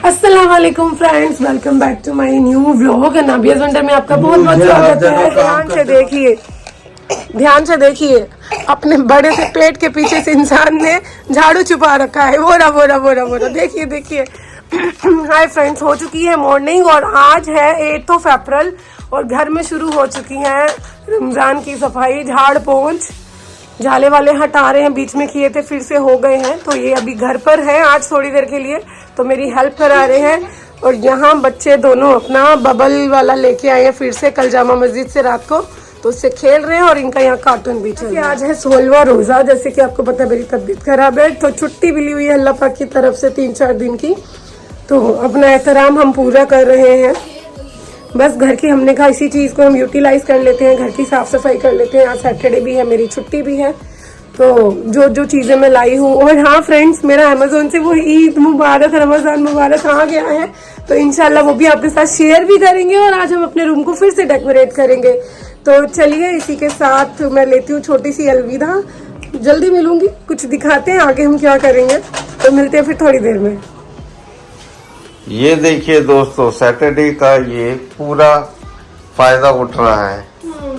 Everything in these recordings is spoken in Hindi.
अस्सलाम वालेकुम friends, welcome back to my new vlog. नाबियाज वंडर में आपका बहुत बहुत स्वागत है। ध्यान से देखिए, अपने बड़े से पेट के पीछे से इंसान ने झाड़ू छुपा रखा है। वो रहा देखिए। हाय फ्रेंड्स, हो चुकी है मॉर्निंग और आज है 8 अप्रैल और घर में शुरू हो चुकी है रमजान की सफाई। झाड़ पोंछ झाले वाले हटा रहे हैं, बीच में किए थे फिर से हो गए हैं, तो ये अभी घर पर है आज थोड़ी देर के लिए, तो मेरी हेल्प करा रहे हैं। और यहाँ बच्चे दोनों अपना बबल वाला लेके आए हैं फिर से कल जामा मस्जिद से रात को, तो उससे खेल रहे हैं और इनका यहाँ कार्टून भी चल रहा है। आज है 16वां रोजा, जैसे कि आपको पता है मेरी तबीयत खराब है, तो छुट्टी मिली हुई है अल्लाह पाक की तरफ से 3-4 दिन की, तो अपना एहतराम हम पूरा कर रहे हैं। बस घर की हमने कहा इसी चीज़ को हम यूटिलाइज कर लेते हैं, घर की साफ सफाई कर लेते हैं। आज सैटरडे भी है, मेरी छुट्टी भी है, तो जो चीज़ें मैं लाई हूँ। और हाँ फ्रेंड्स, मेरा अमेजोन से वो ईद मुबारक रमजान मुबारक आ गया है, तो इंशाल्लाह वो भी आपके साथ शेयर भी करेंगे और आज हम अपने रूम को फिर से डेकोरेट करेंगे। तो चलिए इसी के साथ मैं लेती हूँ छोटी सी अलविदा, जल्दी मिलूंगी, कुछ दिखाते हैं आगे हम क्या करेंगे, तो मिलते हैं फिर थोड़ी देर में। ये देखिए दोस्तों, सैटरडे का ये पूरा फायदा उठ रहा है।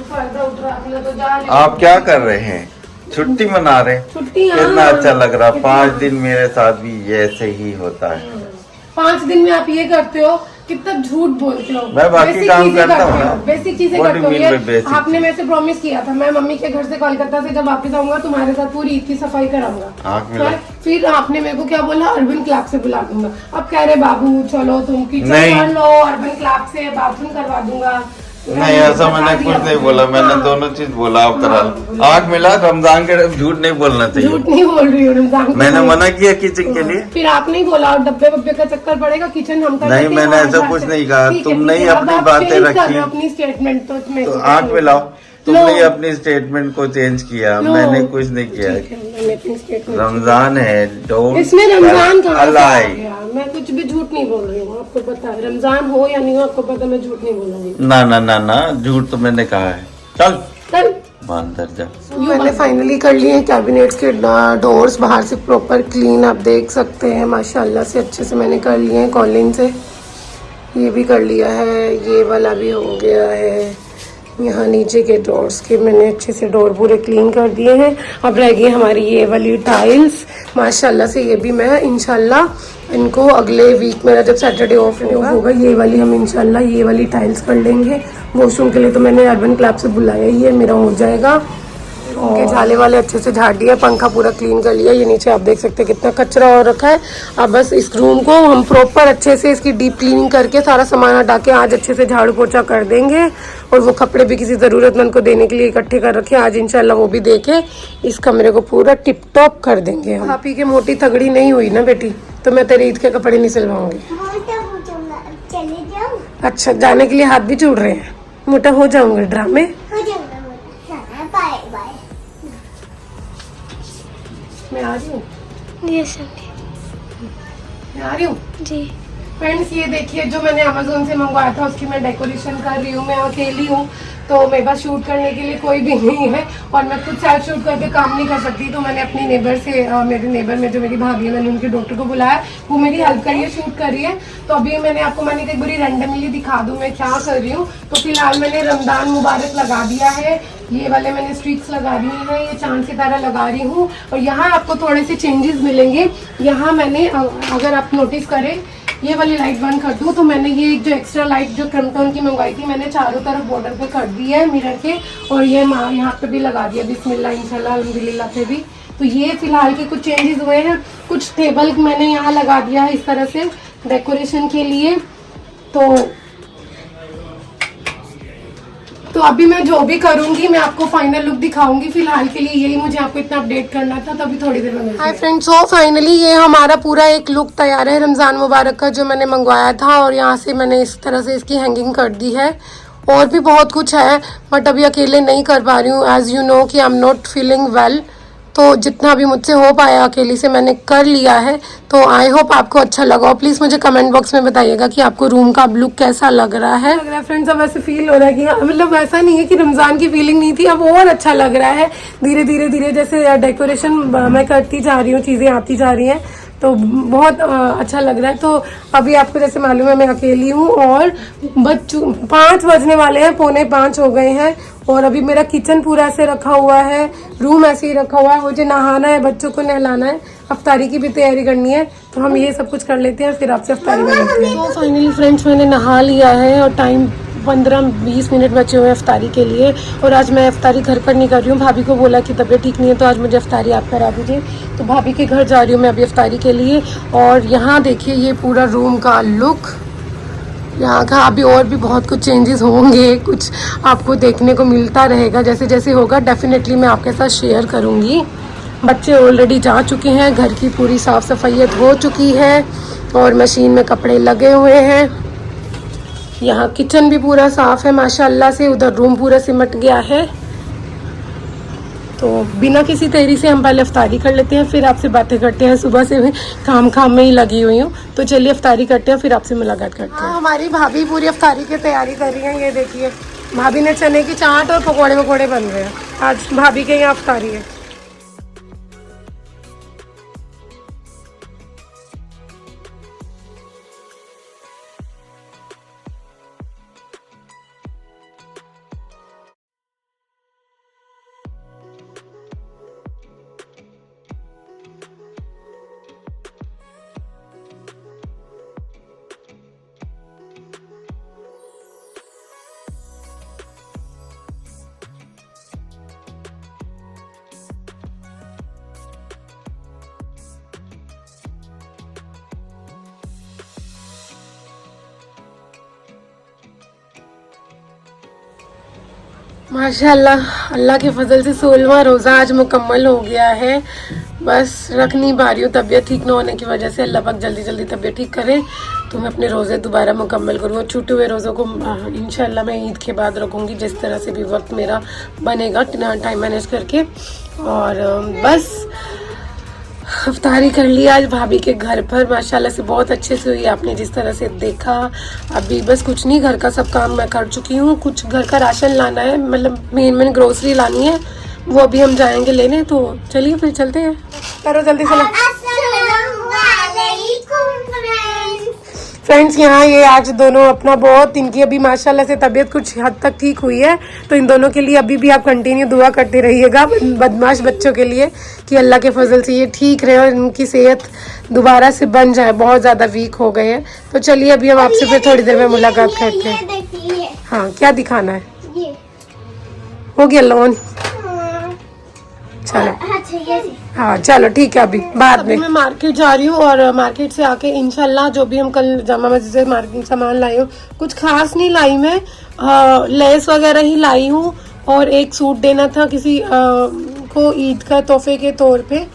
फायदा उठ रहा है तो जा रहे। आप क्या कर रहे हैं? छुट्टी मना रहे हैं? छुट्टी कितना अच्छा लग रहा। 5 दिन मेरे साथ भी ऐसे ही होता है। 5 दिन में आप ये करते हो, कितना झूठ बोलते हो। मैं बाकी काम करता हूँ ना, बेसिक चीजें करते हो। आपने मेरे से प्रॉमिस किया था मैं मम्मी के घर से कोलकाता से जब वापस आऊंगा तुम्हारे साथ पूरी ईद की सफाई कराऊंगा। फिर आपने मेरे को क्या बोला, अर्बन क्लब से बुला दूंगा। अब कह रहे बाबू चलो तुम किचन कर लो, अर्बन क्लब से बाथरूम करवा दूंगा। नहीं, ऐसा मैंने कुछ नहीं बोला, मैंने दोनों चीज बोला। आप करा आग मिला, रमजान के झूठ नहीं बोलना चाहिए। झूठ नहीं बोल रही हूँ, रमजान मैंने मना किया किचन के लिए। फिर आप नहीं बोला और डब्बे वब्बे का चक्कर पड़ेगा, किचन हम कर नहीं, मैंने ऐसा कुछ नहीं कहा। तुमने ही अपनी बातें रखी, अपनी स्टेटमेंट तो आग मिलाओ। तुमने अपनी स्टेटमेंट को चेंज किया, मैंने कुछ नहीं किया। रमजान है, इसमें रमजान कहाँ, मैं कुछ भी झूठ नहीं बोल रही हूँ, आपको पता है। रमजान हो या नहीं हो आपको पता, मैं झूठ नहीं बोलूंगी। ना, झूठ तो मैंने कहा है। चल अंदर जा। मैंने फाइनली कर लिए हैं कैबिनेट्स के डोर्स, बाहर से प्रॉपर क्लीन, आप देख सकते हैं माशाल्लाह से अच्छे से मैंने कर लिए हैं कॉलिंग से। ये भी कर लिया है, ये वाला भी हो गया है। यहाँ नीचे के डोर्स के मैंने अच्छे से डोर पूरे क्लीन कर दिए हैं। अब रह गई हमारी ये वाली टाइल्स, माशाल्लाह से ये भी मैं इंशाल्लाह इनको अगले वीक, मेरा जब सैटरडे ऑफ होगा ये वाली हम इंशाल्लाह ये वाली टाइल्स कर लेंगे। वॉशरूम के लिए तो मैंने अर्बन क्लब से बुलाया ही है, मेरा हो जाएगा। के झाले वाले अच्छे से झाड़ दिया, पंखा पूरा क्लीन कर लिया। ये नीचे आप देख सकते हैं कितना कचरा हो रखा है। अब बस इस रूम को हम प्रॉपर अच्छे से इसकी डीप क्लीनिंग करके सारा सामान हटा के आज अच्छे से झाड़ू पोछा कर देंगे। और वो कपड़े भी किसी ज़रूरतमंद को देने के लिए इकट्ठे कर रखे, आज इंशाल्लाह वो भी देके इस कमरे को पूरा टिप टॉप कर देंगे। हम आप ही के मोटी तगड़ी नहीं हुई ना बेटी, तो मैं तेरे ईद के कपड़े नहीं सिलवाऊंगी। अच्छा, जाने के लिए हाथ भी जुड़ रहे हैं, मोटा हो जाऊंगा ड्रामे। मैं आ रही हूँ, मैं आ रही हूँ जी। फ्रेंड्स ये देखिए, जो मैंने अमेजोन से मंगवाया था उसकी मैं डेकोरेशन कर रही हूँ। मैं अकेली हूँ तो मेरे पास शूट करने के लिए कोई भी नहीं है और मैं खुद सेल्फ शूट करके काम नहीं कर सकती, तो मैंने अपनी नेबर से, मेरे नेबर में जो मेरी भाभी है, मैंने उनके डॉक्टर को बुलाया, वो मेरी हेल्प कर रही है, शूट कर रही है। तो अभी मैंने एक बारी रैंडमली दिखा दूँ मैं क्या कर रही हूँ। तो फिलहाल मैंने रमजान मुबारक लगा दिया है, ये वाले मैंने स्ट्रिक्स लगा दी हैं, ये चांद की तरह लगा रही हूँ। और यहाँ आपको थोड़े से चेंजेस मिलेंगे। यहाँ मैंने, अगर आप नोटिस करें, ये वाली लाइट बंद कर दूँ तो मैंने ये जो एक्स्ट्रा लाइट जो ट्रिमटोन की मंगवाई थी, मैंने चारों तरफ बॉर्डर पे कर दी है मिरर के, और ये यहाँ पे भी लगा दिया बिस्मिल्लाह इंशाल्लाह अल्हम्दुलिल्लाह पे भी। तो ये फिलहाल के कुछ चेंजेस हुए हैं। कुछ टेबल मैंने यहाँ लगा दिया है इस तरह से डेकोरेशन के लिए। तो अभी मैं जो भी करूंगी मैं आपको फाइनल लुक दिखाऊंगी। फिलहाल के लिए यही मुझे आपको इतना अपडेट करना था, तो अभी थोड़ी देर में मिलते हैं। हाय फ्रेंड्स, सो फाइनली ये हमारा पूरा एक लुक तैयार है रमजान मुबारक का, जो मैंने मंगवाया था। और यहाँ से मैंने इस तरह से इसकी हैंगिंग कर दी है। और भी बहुत कुछ है बट अभी अकेले नहीं कर पा रही हूँ, एज यू नो कि I am not feeling well, तो जितना भी मुझसे हो पाया अकेली से मैंने कर लिया है। तो आई होप आपको अच्छा लगा। प्लीज़ मुझे कमेंट बॉक्स में बताइएगा कि आपको रूम का लुक कैसा लग रहा है। फ्रेंड्स, अब ऐसे फील हो रहा है कि मतलब ऐसा नहीं है कि रमज़ान की फीलिंग नहीं थी, अब और अच्छा लग रहा है। धीरे धीरे जैसे डेकोरेशन मैं करती जा रही हूँ, चीज़ें आती जा रही हैं, तो बहुत अच्छा लग रहा है। तो अभी आपको जैसे मालूम है मैं अकेली हूँ और 5 बजने वाले हैं, 4:45 हो गए हैं और अभी मेरा किचन पूरा ऐसे रखा हुआ है, रूम ऐसे ही रखा हुआ है। मुझे नहाना है, बच्चों को नहलाना है, अफ्तारी की भी तैयारी करनी है, तो हम ये सब कुछ कर लेते हैं फिर आपसे अफ्तारी में मिलते हैं। तो फाइनली फ्रेंड्स मैंने नहा लिया है और टाइम 15-20 मिनट बचे हुए हैं अफ्तारी के लिए। और आज मैं अफ्तारी घर पर नहीं कर रही हूँ, भाभी को बोला कि तबीयत ठीक नहीं है तो आज मुझे अफ्तारी आप करा दीजिए, तो भाभी के घर जा रही हूँ मैं अभी अफ्तारी के लिए। और यहाँ देखिए ये पूरा रूम का लुक, यहाँ का अभी और भी बहुत कुछ चेंजेस होंगे, कुछ आपको देखने को मिलता रहेगा, जैसे जैसे होगा डेफिनेटली मैं आपके साथ शेयर करूँगी। बच्चे ऑलरेडी जा चुके हैं, घर की पूरी साफ़ सफाइयत हो चुकी है और मशीन में कपड़े लगे हुए हैं। यहाँ किचन भी पूरा साफ़ है माशाल्लाह से, उधर रूम पूरा सिमट गया है। तो बिना किसी देरी से हम पहले अफ्तारी कर लेते हैं, फिर आपसे बातें करते हैं। सुबह से मैं काम में ही लगी हुई हूँ, तो चलिए अफ्तारी करते हैं फिर आपसे मुलाकात करते हैं। हमारी भाभी पूरी अफ्तारी की तैयारी कर रही है। ये देखिए भाभी ने चने की चाट और पकौड़े वकौड़े बन रहे हैं, आज भाभी के यहाँ अफ्तारी है। माशाल्लाह अल्लाह के फजल से 16वां रोज़ा आज मुकम्मल हो गया है। बस रख नहीं पा रही हूँ, तबीयत ठीक ना होने की वजह से। अल्लाह पाक जल्दी जल्दी तबीयत ठीक करे तो मैं अपने रोज़े दोबारा मुकम्मल करूँ। छूटे हुए रोज़ों को इंशाल्लाह मैं ईद के बाद रखूँगी, जिस तरह से भी वक्त मेरा बनेगा टाइम मैनेज करके। और बस अफ्तारी कर लिया आज भाभी के घर पर, माशाल्लाह से बहुत अच्छे से हुई, आपने जिस तरह से देखा। अभी बस कुछ नहीं, घर का सब काम मैं कर चुकी हूँ। कुछ घर का राशन लाना है, मतलब मेन ग्रोसरी लानी है, वो अभी हम जाएंगे लेने। तो चलिए फिर चलते हैं, करो जल्दी से। फ्रेंड्स यहाँ ये आज दोनों अपना बहुत, इनकी अभी माशाल्लाह से तबीयत कुछ हद तक ठीक हुई है, तो इन दोनों के लिए अभी भी आप कंटिन्यू दुआ करते रहिएगा बदमाश बच्चों के लिए, कि अल्लाह के फजल से ये ठीक रहे और इनकी सेहत दोबारा से बन जाए। बहुत ज़्यादा वीक हो गए हैं। तो चलिए अभी हम आपसे फिर थोड़ी देर में मुलाकात करते हैं। हाँ क्या दिखाना है? हो गया लोन, चलो हाँ चलो ठीक है। अभी बाद में मैं मार्केट जा रही हूँ और मार्केट से आके इंशाल्लाह जो भी हम कल जामा मस्जिद से मार्केट सामान लाई हूँ, कुछ खास नहीं लाई मैं, लेस वगैरह ही लाई हूँ और एक सूट देना था किसी को ईद का तोहफे के तौर पे।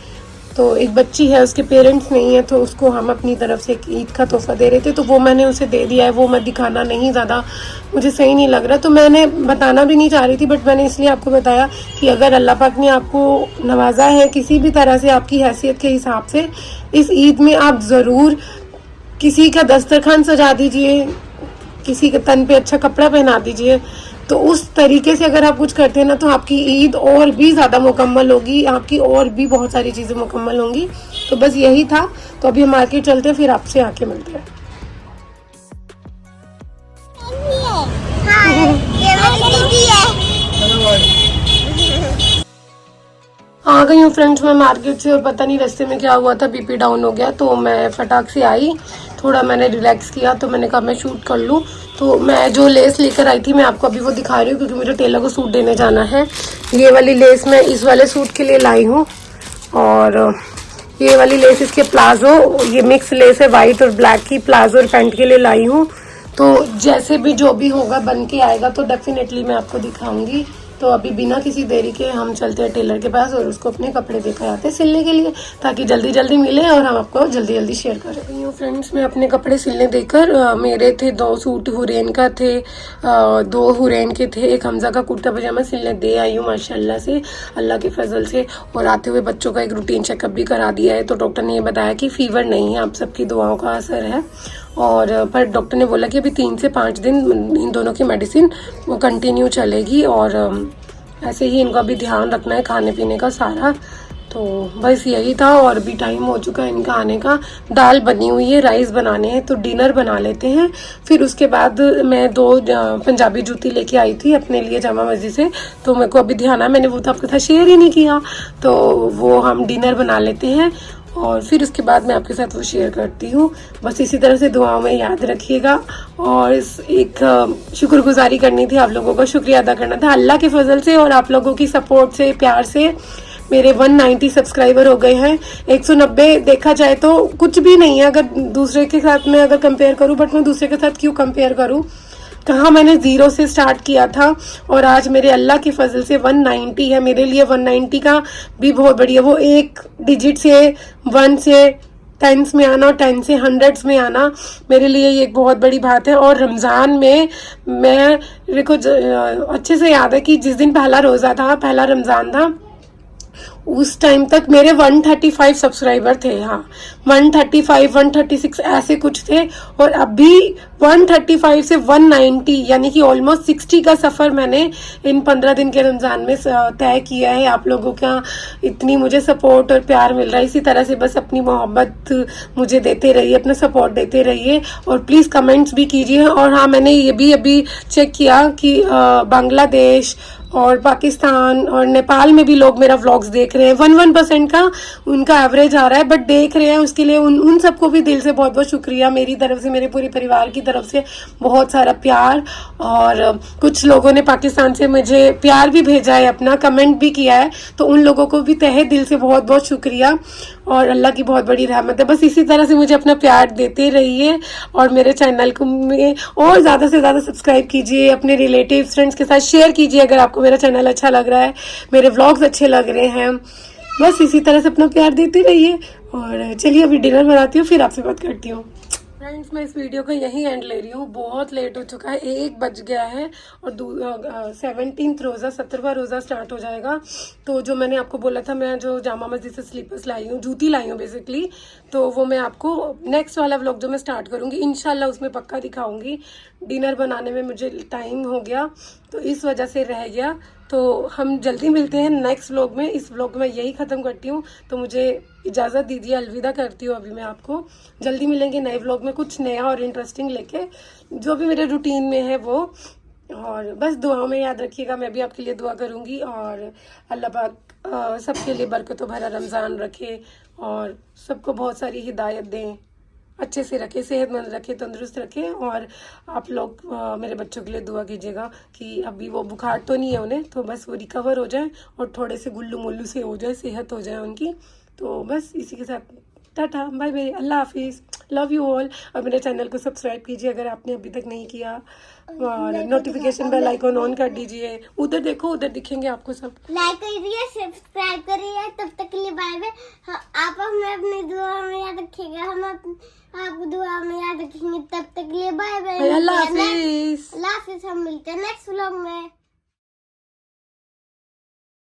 तो एक बच्ची है, उसके पेरेंट्स नहीं है, तो उसको हम अपनी तरफ से ईद का तोहफा दे रहे थे, तो वो मैंने उसे दे दिया है। वो मैं दिखाना नहीं, ज़्यादा मुझे सही नहीं लग रहा, तो मैंने बताना भी नहीं चाह रही थी, बट मैंने इसलिए आपको बताया कि अगर अल्लाह पाक ने आपको नवाजा है किसी भी तरह से, आपकी हैसियत के हिसाब से, इस ईद में आप ज़रूर किसी का दस्तरखान सजा दीजिए, किसी के तन पे अच्छा कपड़ा पहना दीजिए। तो उस तरीके से अगर आप कुछ करते हैं ना, तो आपकी ईद और भी ज़्यादा मुकम्मल होगी, आपकी और भी बहुत सारी चीज़ें मुकम्मल होंगी। तो बस यही था। तो अभी हम मार्केट चलते हैं, फिर आपसे आके मिलते हैं। आ गई हूँ फ्रेंड्स मैं मार्केट से, और पता नहीं रास्ते में क्या हुआ था, बीपी डाउन हो गया, तो मैं फटाक से आई, थोड़ा मैंने रिलैक्स किया, तो मैंने कहा मैं शूट कर लूँ। तो मैं जो लेस लेकर आई थी मैं आपको अभी वो दिखा रही हूँ, क्योंकि मुझे टेलर को सूट देने जाना है। ये वाली लेस मैं इस वाले सूट के लिए लाई हूँ, और ये वाली लेस इसके प्लाजो, ये मिक्स लेस है वाइट और ब्लैक की, प्लाजो और पैंट के लिए लाई हूँ। तो जैसे भी जो भी होगा बन के आएगा तो डेफिनेटली मैं आपको दिखाऊंगी। तो अभी बिना किसी देरी के हम चलते हैं टेलर के पास और उसको अपने कपड़े देकर आते हैं सिलने के लिए, ताकि जल्दी जल्दी मिले और हम आपको जल्दी जल्दी शेयर कर रही हूँ। फ्रेंड्स मैं अपने कपड़े सिलने देकर, मेरे थे 2 सूट हुरैन का थे, 2 हुरैन के थे, एक हमजा का कुर्ता पजामा सिलने दे आई हूँ माशाल्लाह से, अल्लाह के फजल से। और आते हुए बच्चों का एक रूटीन चेकअप भी करा दिया है। तो डॉक्टर ने ये बताया कि फीवर नहीं है, आप सबकी दुआओं का असर है। और पर डॉक्टर ने बोला कि अभी 3 से 5 दिन इन दोनों की मेडिसिन वो कंटिन्यू चलेगी, और ऐसे ही इनका भी ध्यान रखना है खाने पीने का सारा। तो बस यही था, और भी टाइम हो चुका है इनका आने का। दाल बनी हुई है, राइस बनाने हैं, तो डिनर बना लेते हैं। फिर उसके बाद मैं 2 पंजाबी जूती लेके आई थी अपने लिए जामा मस्जिद से, तो मेरे को अभी ध्यान आया, मैंने वो तो आपके साथ शेयर ही नहीं किया। तो वो हम डिनर बना लेते हैं और फिर उसके बाद मैं आपके साथ वो शेयर करती हूँ। बस इसी तरह से दुआओं में याद रखिएगा। और एक शुक्रगुजारी करनी थी, आप लोगों का शुक्रिया अदा करना था। अल्लाह के फजल से और आप लोगों की सपोर्ट से, प्यार से मेरे 190 सब्सक्राइबर हो गए हैं। 190 देखा जाए तो कुछ भी नहीं है अगर दूसरे के साथ मैं अगर कंपेयर करूं, बट मैं दूसरे के साथ क्यों कंपेयर करूं। कहाँ मैंने 0 से स्टार्ट किया था और आज मेरे अल्लाह के फजल से 190 है। मेरे लिए 190 का भी बहुत बढ़िया, वो एक डिजिट से 1 से 10s में आना और 10 से 100s में आना मेरे लिए ये एक बहुत बड़ी बात है। और रमज़ान में मेरे को अच्छे से याद है कि जिस दिन पहला रोज़ा था, पहला रमज़ान था, उस टाइम तक मेरे 135 सब्सक्राइबर थे। हाँ, 135 136 ऐसे कुछ थे। और अभी 135 से 190 यानी कि ऑलमोस्ट 60 का सफ़र मैंने इन 15 दिन के रमज़ान में तय किया है। आप लोगों का इतनी मुझे सपोर्ट और प्यार मिल रहा है, इसी तरह से बस अपनी मोहब्बत मुझे देते रहिए, अपना सपोर्ट देते रहिए और प्लीज़ कमेंट्स भी कीजिए। और हाँ, मैंने ये भी अभी चेक किया कि बांग्लादेश और पाकिस्तान और नेपाल में भी लोग मेरा व्लॉग्स देख रहे हैं। 1% का उनका एवरेज आ रहा है, बट देख रहे हैं, उसके लिए उन सबको भी दिल से बहुत बहुत शुक्रिया मेरी तरफ से, मेरे पूरे परिवार की तरफ से बहुत सारा प्यार। और कुछ लोगों ने पाकिस्तान से मुझे प्यार भी भेजा है, अपना कमेंट भी किया है, तो उन लोगों को भी तहे दिल से बहुत बहुत शुक्रिया और अल्लाह की बहुत बड़ी रहमत है। बस इसी तरह से मुझे अपना प्यार देते रहिए और मेरे चैनल को में और ज़्यादा से ज़्यादा सब्सक्राइब कीजिए, अपने रिलेटिव फ्रेंड्स के साथ शेयर कीजिए अगर आपको मेरा चैनल अच्छा लग रहा है, मेरे व्लॉग्स अच्छे लग रहे हैं। बस इसी तरह से अपना प्यार देते रहिए। और चलिए अभी डिनर बनाती हूँ, फिर आपसे बात करती हूँ। फ्रेंड्स, मैं इस वीडियो का यहीं एंड ले रही हूँ, बहुत लेट हो चुका है, 1 बज गया है और 17th रोज़ा, 17वां रोज़ा स्टार्ट हो जाएगा। तो जो मैंने आपको बोला था, मैं जो जामा मस्जिद से स्लीपर्स लाई हूँ, जूती लाई हूँ बेसिकली, तो वो मैं आपको नेक्स्ट वाला व्लॉग जो मैं स्टार्ट करूँगी इंशाल्लाह उसमें पक्का दिखाऊंगी। डिनर बनाने में मुझे टाइम हो गया तो इस वजह से रह गया। तो हम जल्दी मिलते हैं नेक्स्ट व्लॉग में। इस व्लॉग में यही ख़त्म करती हूँ, तो मुझे इजाज़त दीजिए, अलविदा करती हूँ अभी मैं आपको। जल्दी मिलेंगे नए व्लॉग में कुछ नया और इंटरेस्टिंग लेके, जो भी मेरे रूटीन में है वो। और बस दुआओं में याद रखिएगा, मैं भी आपके लिए दुआ करूँगी और अल्लाह पाक सबके लिए बरकतों भरा रमज़ान रखे और सबको बहुत सारी हिदायत दें, अच्छे से रखे, सेहतमंद रखे, तंदुरुस्त रखे। और आप लोग मेरे बच्चों के लिए दुआ कीजिएगा कि अभी वो बुखार तो नहीं है उन्हें, तो बस वो रिकवर हो जाए और थोड़े से गुल्लू मुल्लू से हो जाए, सेहत हो जाए उनकी। तो बस इसी के साथ टाटा बाय बाय, अल्लाह हाफिज़, लव यू ऑल। और मेरे चैनल को सब्सक्राइब कीजिए अगर आपने अभी तक नहीं किया और नोटिफिकेशन बेल आइकॉन ऑन कर दीजिए। उधर देखो, उधर दिखेंगे आपको सब। लाइक करिए, सब्सक्राइब करिए। तब तक के लिए बाय बाय। आप हमें अपनी दुआ में याद रखिएगा, हम आपको दुआ में याद रखेंगे। तब तक के लिए बाय बाय, अल्लाह हाफिज़। अल्लाह हाफिज़। हम मिलते हैं नेक्स्ट व्लॉग में।